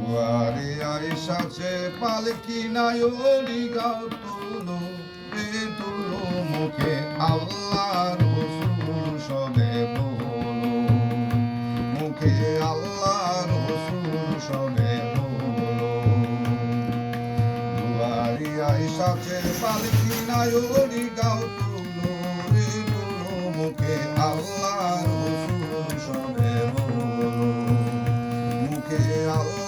দুয়ারে আইসাছে পালকি নায়রি গাও তুলো রে তুলো মুখে আল্লাহ রসুল সবে বলো মুখে আল্লাহ রসুল সবে বলো দুয়ারে আইসাছে পালকি নায়রি গাও তুলো রে তুলো মুখে আল্লাহ রসুল সবে বলো মুখে আল্লাহ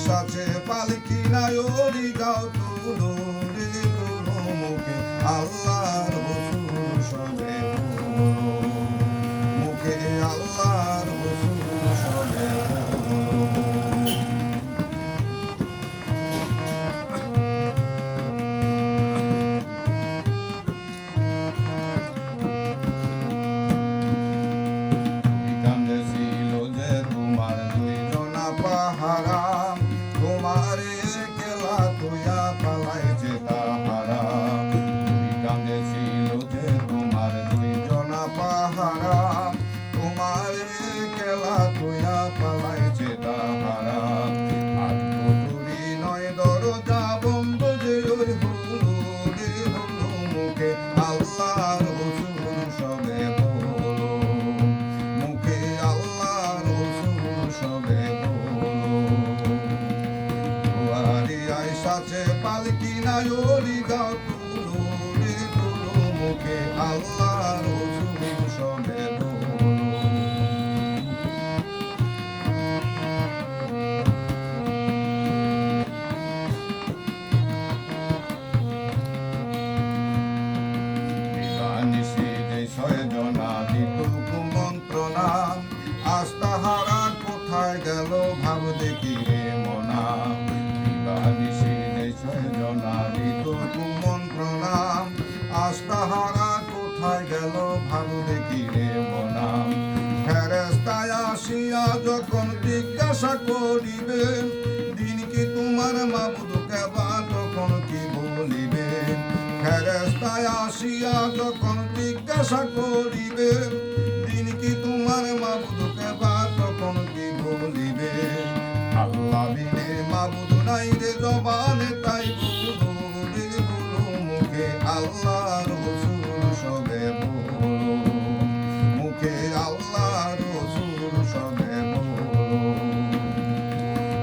সাচে পালকি নায়রি গাও তুলো রে তুলো মুখে আল্লাহর রসুল সবে মুখে আল্লাহর রসুল সবে কান্দে ছিল যে তোমার দুইজনা পাহারা তোমারে কেলা তুয়া পালাইছে তাহারা কান্দে ছিল যে তোমার দুইজনা পাহারা তোমারে কেলা তুয়া পালাইছে তাহারা আর পুতুরি নয় দরজা বন্ধ যে ওই হলো রে হলো মুখে আল্লাহর রসুল সবে বলো মুখে আল্লাহর রসুল সবে সাচে পালকি নায়রি গাও তুলো রে তুলো মুখে আল্লাহ রসুল সবে নিশি যে ছয়জনা দিত কুমন্ত্রণা আজ তাহারা কোথায় গেল ভাব দেখি রে মনা কুমন্ত্রণা আজ তাহারা কোথায় গেল ভালো দেখি রে মনা ফেরেশতায় আসিয়া যখন জিজ্ঞাসা করিবে দিন কি তোমার মাবুদ কেবা তখন কি বলিবে ফেরেশতায় আসিয়া যখন জিজ্ঞাসা করিবে দিন কি তোমার মাবুদ কেবা তখন কি বলিবে আল্লাহ বিনে মাবুদ নাই রে জবানে তাই বলো রে বলো মুখে আল্লাহর রসুল সবে বলো মুখে আল্লাহর রসুল সবে বলো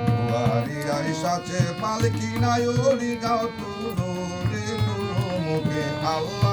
দুয়ারে আইসাছে পালকি নায়রি গাও তুলো রে তুলো মুখে আল্লাহ